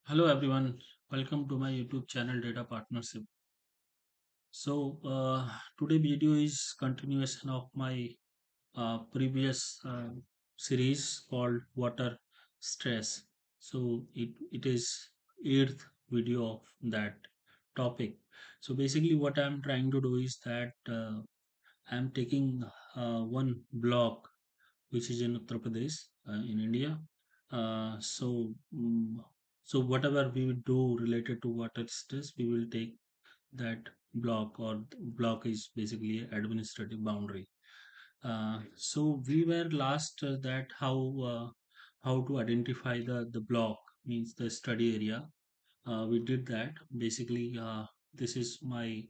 Hello everyone, welcome to my YouTube channel Data Partnership. Today video is continuation of my previous series called Water Stress. It is eighth video of that topic. So basically what I'm trying to do is that I'm taking one block which is in Uttar Pradesh in India. Uh, so, mm, so whatever we will do related to water stress, we will take that block, or block is basically administrative boundary. So we were last that how to identify the block, means the study area. We did that basically. This is my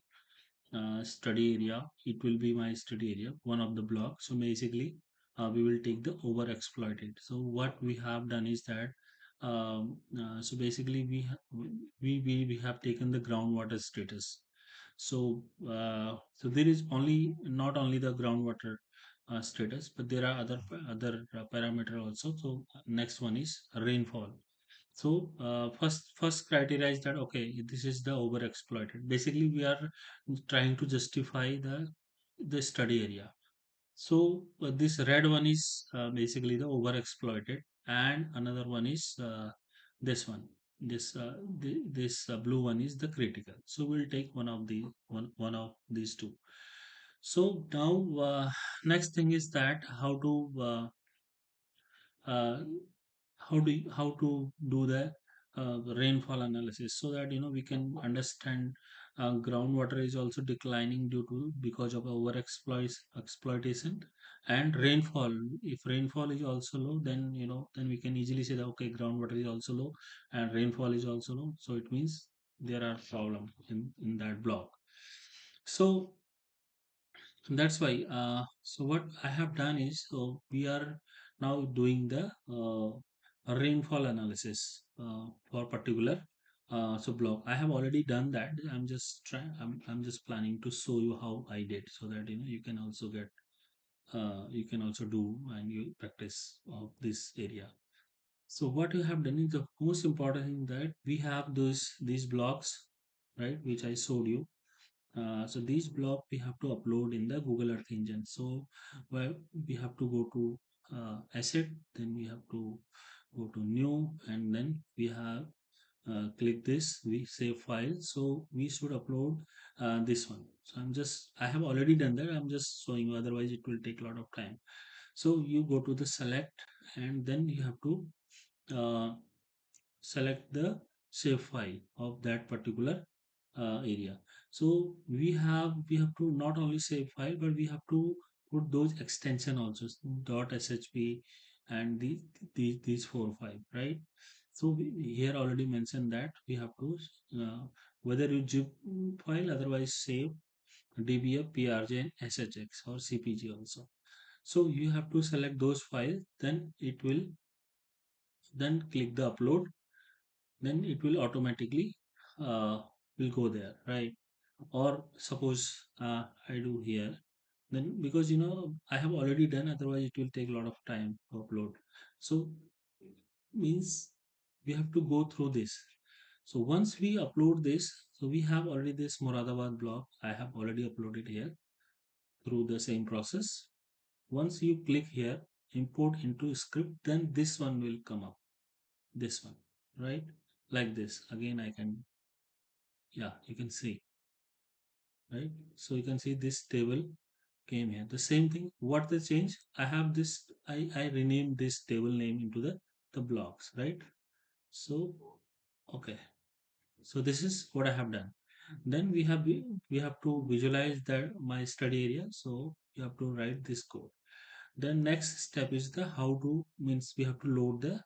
study area. It will be my study area, one of the blocks. So basically we will take the overexploited. So what we have done is that so basically we have taken the groundwater status. So there is only not only the groundwater status, but there are other parameter also. So next one is rainfall. So first criteria is that okay, this is the overexploited. Basically, we are trying to justify the study area. So this red one is basically the overexploited, and another one is this one. This blue one is the critical. So we'll take one of these two. So now next thing is that uh, how to do the rainfall analysis, so that we can understand groundwater is also declining due to because of over exploitation. And rainfall, if rainfall is also low, then then we can easily say that okay, groundwater is also low and rainfall is also low, so it means there are problem in that block. So that's why so what I have done is, so we are now doing the rainfall analysis for particular so block. I have already done that. I'm just planning to show you how I did, so that you can also get you can also do and you practice of this area. So what you have done is the most important thing, that we have these blocks, right, which I showed you. So these block we have to upload in the Google Earth engine. So well, we have to go to asset, then we have to go to new, and then we have click this, we save file. So we should upload this one. So I have already done that. I'm just showing you, otherwise it will take a lot of time. So you go to the select, and then you have to uh, select the save file of that particular area. So we have to not only save file, but we have to put those extension also, .shp and these 4 5, right? So here already mentioned that we have to whether you zip file, otherwise save dbf, prj, and shx or cpg also. So you have to select those files, then it will, then click the upload, then it will automatically uh, will go there, right? Or suppose I do here, then because I have already done, otherwise it will take a lot of time to upload. So means we have to go through this. So once we upload this, so we have already this Moradabad block, I have already uploaded here through the same process. Once you click here, import into script, then this one will come up, this one, right? Like this again, I can, yeah, you can see, right? So you can see this table came here. The same thing, what the change, I have this, I renamed this table name into the blocks, right? So okay, so this is what I have done. Then we have to visualize that my study area, so you have to write this code. The next step is the how to, means we have to load the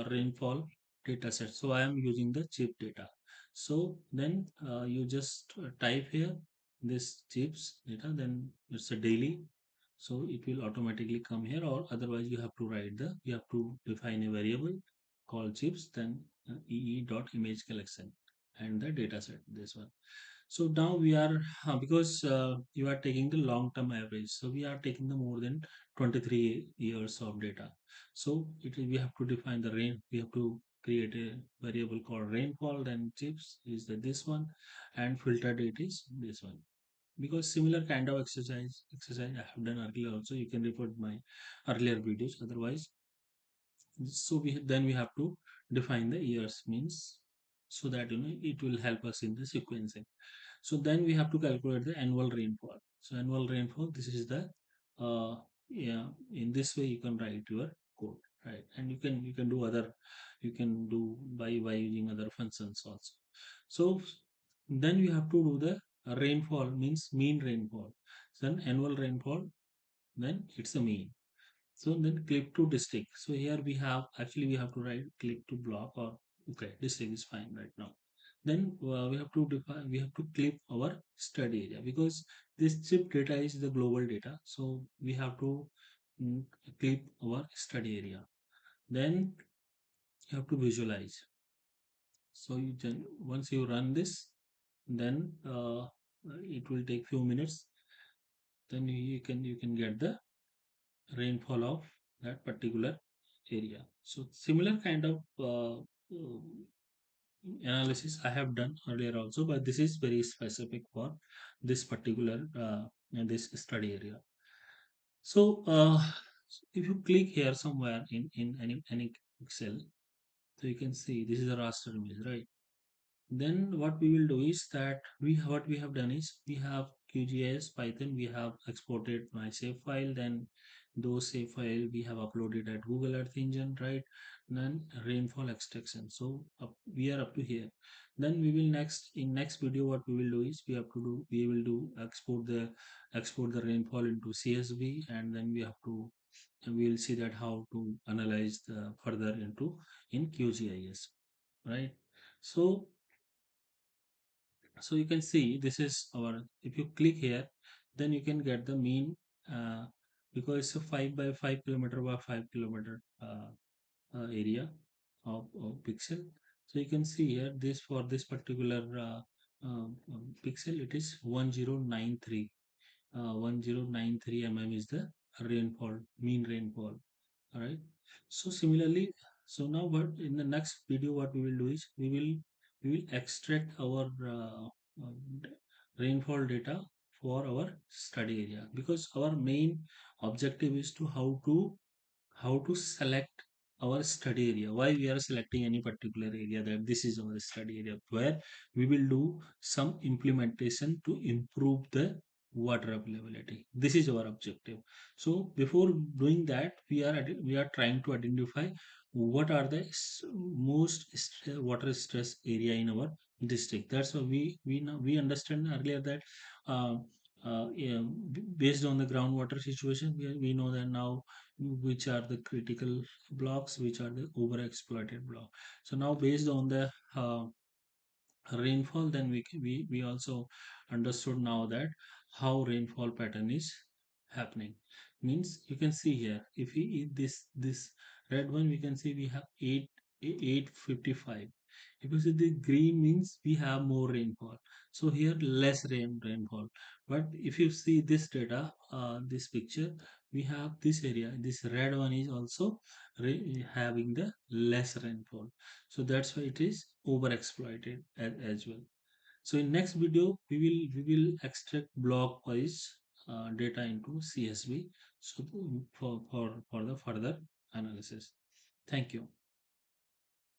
rainfall data set. So I am using the chip data. So then you just type here this chips data, then it's a daily. So it will automatically come here, or otherwise you have to write you have to define a variable called chips, then ee.image collection and the data set, this one. So now we are because you are taking the long term average, so we are taking the more than 23 years of data. So we have to define the rain, we have to create a variable called rainfall, then chips is this one, and filter date is this one. Because similar kind of exercise I have done earlier also, you can refer to my earlier videos. Otherwise, so then we have to define the years, means so that it will help us in the sequencing. So then we have to calculate the annual rainfall. So annual rainfall, this is the uh yeah, in this way you can write your code, right? And you can do other, you can do by using other functions also. So then we have to do the rainfall, means mean rainfall. Then annual rainfall, then it's a mean. So then click to district. So here we have, actually we have to write click to block, or okay, district is fine right now. Then we have to define, we have to clip our study area, because this chip data is the global data. So we have to mm, clip our study area. Then you have to visualize. So you can, once you run this, then it will take few minutes. Then you can get the rainfall of that particular area. So similar kind of analysis I have done earlier also, but this is very specific for this particular this study area. So if you click here somewhere in any Excel, so you can see this is a raster image, right? Then what we will do is that what we have done is we have QGIS Python, we have exported my save file, then those save file we have uploaded at Google Earth Engine, right? Then rainfall extraction. So we are up to here. Then we will next video what we will do is we will do export the rainfall into CSV, and then we will see that how to analyze the further into in QGIS, right? So so you can see this is our, if you click here, then you can get the mean, uh, because it's a 5 by 5 kilometer by 5 kilometer area of pixel. So you can see here, this for this particular pixel, it is 1093. 1093 mm is the rainfall, mean rainfall. All right. So similarly, so now what in the next video what we will do is we will extract our rainfall data for our study area, because our main objective is to how to select our study area, why we are selecting any particular area, that this is our study area where we will do some implementation to improve the water availability. This is our objective. So before doing that, we are trying to identify what are the most water stress area in our district. That's why we understand earlier that uh, yeah, based on the groundwater situation, we know that now which are the critical blocks, which are the overexploited block. So now based on the rainfall, then we also understood now that how rainfall pattern is happening. Means you can see here, if we eat this red one, we can see we have 855. If you see the green, means we have more rainfall, so here less rainfall. But if you see this data, this picture, we have this area, this red one is also having the less rainfall. So that's why it is overexploited as well. So in next video, we will extract block wise data into CSV, so for the further analysis. Thank you.